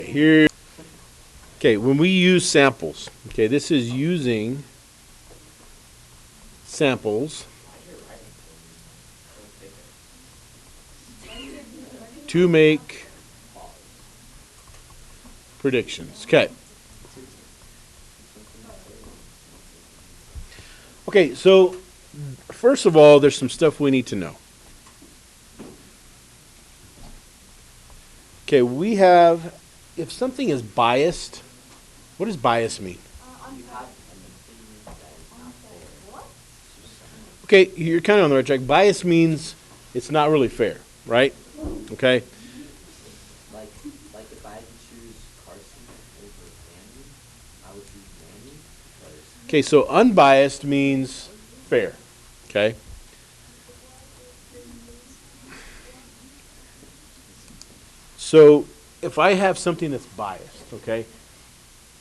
Here, okay, when we use samples, okay, this is using samples to make predictions. Okay. Okay, so first of all, there's some stuff we need to know. Okay, we have, if something is biased, what does bias mean? Okay, you're kind of on the right track. Bias means it's not really fair, right? Okay. Like, like if I had to choose Carson over Andy, I would choose Andy because Okay, so unbiased means fair. Okay. So if I have something that's biased, okay,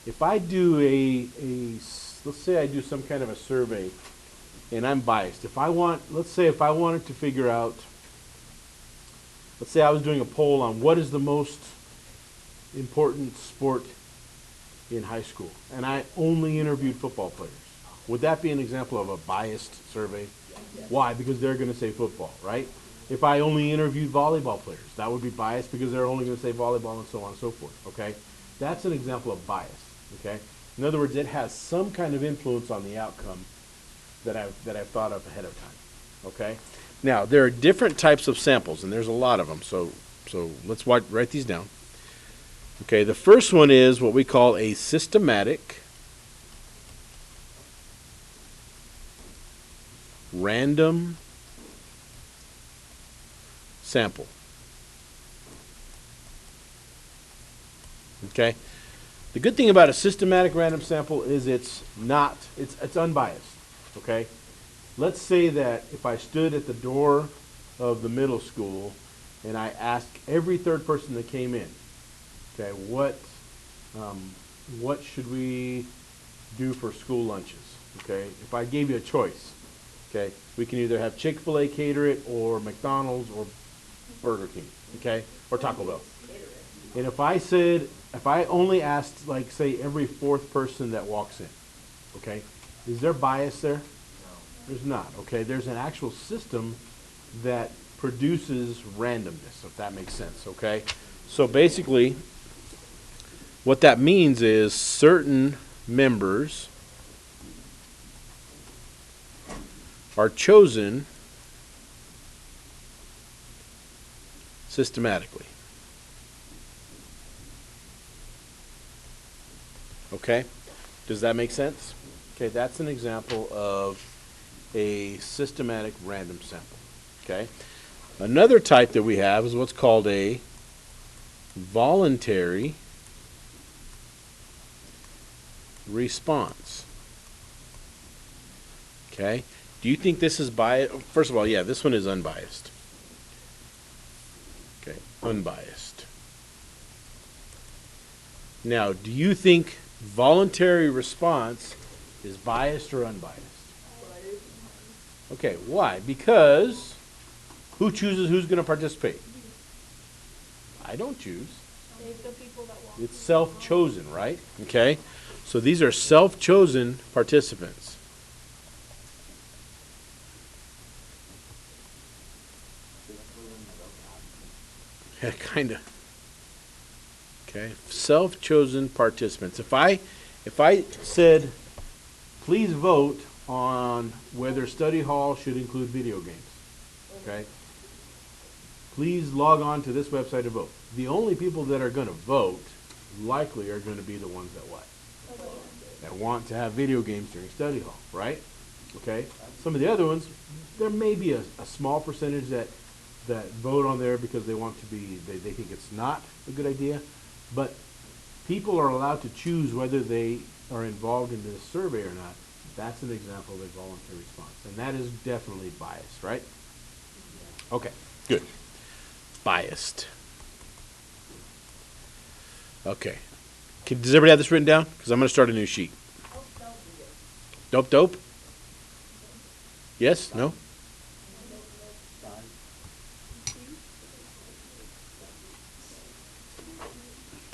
if I do let's say I do some kind of a survey and I'm biased. Let's say if I wanted to figure out, let's say I was doing a poll on what is the most important sport in high school and I only interviewed football players. Would that be an example of a biased survey? Why? Because they're going to say football, right? If I only interviewed volleyball players, that would be biased because they're only going to say volleyball and so on and so forth, okay? That's an example of bias, okay? In other words, it has some kind of influence on the outcome that I've thought of ahead of time, okay? Now, there are different types of samples, and there's a lot of them, so let's write these down. Okay, the first one is what we call a systematic random sample. Okay? The good thing about a systematic random sample is it's unbiased. Okay? Let's say that if I stood at the door of the middle school and I asked every third person that came in, okay, what should we do for school lunches? Okay? If I gave you a choice, okay, we can either have Chick-fil-A cater it or McDonald's or Burger King, okay, or Taco Bell. And if I only asked, like, say, every fourth person that walks in, okay, is there bias there? There's not, okay? There's an actual system that produces randomness, if that makes sense, okay? So basically, what that means is certain members are chosen systematically. Okay? Does that make sense? Okay, that's an example of a systematic random sample. Okay? Another type that we have is what's called a voluntary response. Okay? Do you think this is biased? First of all, yeah, this one is unbiased. Okay, unbiased. Now, do you think voluntary response is biased or unbiased? Okay, why? Because who chooses who's going to participate? I don't choose. It's self-chosen, right? Okay, so these are self-chosen participants. Yeah, kind of. Okay, self-chosen participants. If I said, please vote on whether study hall should include video games, okay? Please log on to this website to vote. The only people that are going to vote likely are going to be the ones that what? That want to have video games during study hall, right? Okay. Some of the other ones, there may be a small percentage that vote on there because they want to be, they think it's not a good idea. But people are allowed to choose whether they are involved in this survey or not. That's an example of a voluntary response. And that is definitely biased, right? Okay, good. Biased. Okay. Does everybody have this written down? Because I'm going to start a new sheet. Dope, dope? Yes? No?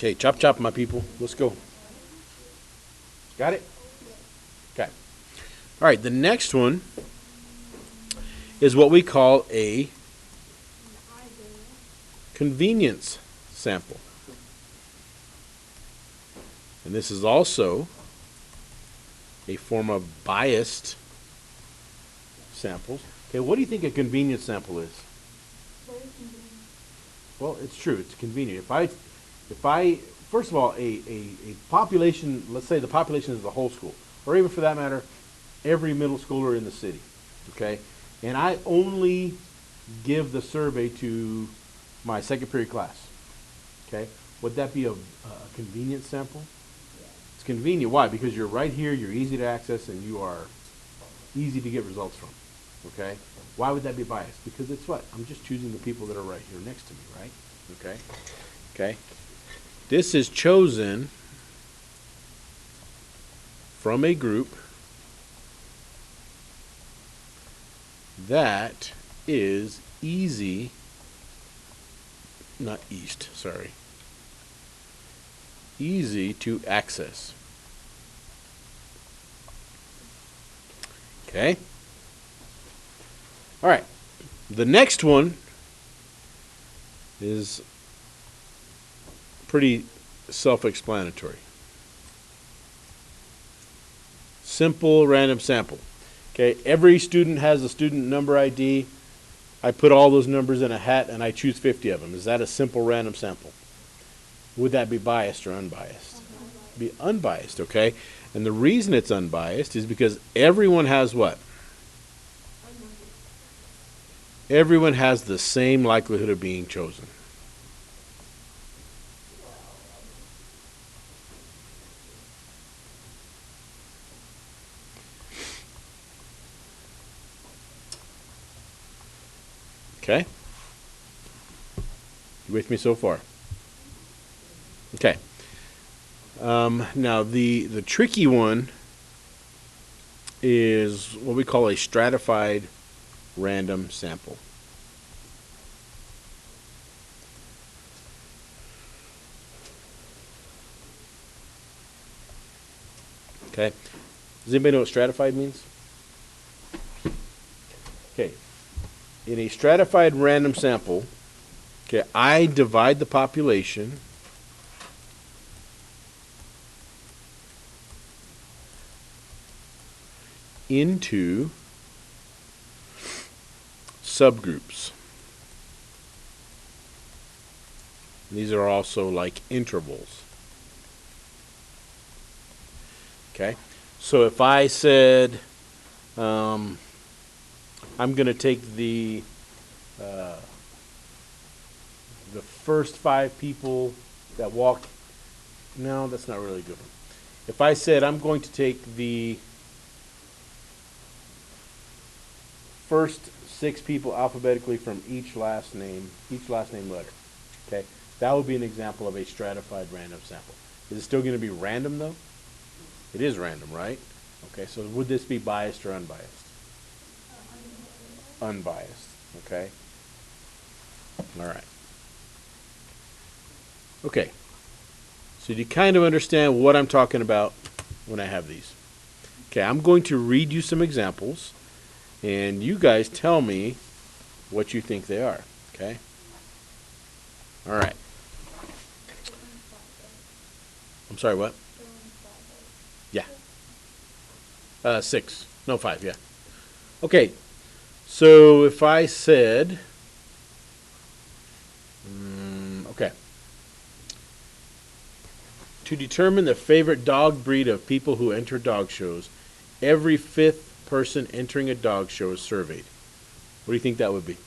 Okay, chop chop, my people. Let's go. Got it? Okay. All right, the next one is what we call a convenience sample. And this is also a form of biased samples. Okay, what do you think a convenience sample is? Well, it's true. It's convenient. If I, first of all, a population, let's say the population is the whole school, or even for that matter, every middle schooler in the city, okay? And I only give the survey to my second period class, okay? Would that be a convenient sample? It's convenient. Why? Because you're right here, you're easy to access, and you are easy to get results from, okay? Why would that be biased? Because it's what? I'm just choosing the people that are right here next to me, right? Okay? Okay? This is chosen from a group that is easy, not east, sorry, easy to access. Okay? All right. The next one is pretty self-explanatory. Simple random sample. Okay, every student has a student number ID. I put all those numbers in a hat and I choose 50 of them. Is that a simple random sample? Would that be biased or unbiased? Be unbiased, okay? And the reason it's unbiased is because everyone has what? Everyone has the same likelihood of being chosen. Okay? You with me so far? Okay. Now the tricky one is what we call a stratified random sample. Okay. Does anybody know what stratified means? Okay. In a stratified random sample, okay, I divide the population into subgroups. And these are also like intervals. Okay, so if I said I'm going to take the first 5 people that walk. No, that's not really a good one. If I said I'm going to take the first 6 people alphabetically from each last name letter, okay, that would be an example of a stratified random sample. Is it still going to be random though? It is random, right? Okay, so would this be biased or unbiased? Unbiased, okay? All right. Okay, so do you kind of understand what I'm talking about when I have these? Okay, I'm going to read you some examples, and you guys tell me what you think they are, okay? All right. I'm sorry, what? Yeah. 6. No, 5, yeah. Okay, so if I said, okay. To determine the favorite dog breed of people who enter dog shows, every 5th person entering a dog show is surveyed. What do you think that would be?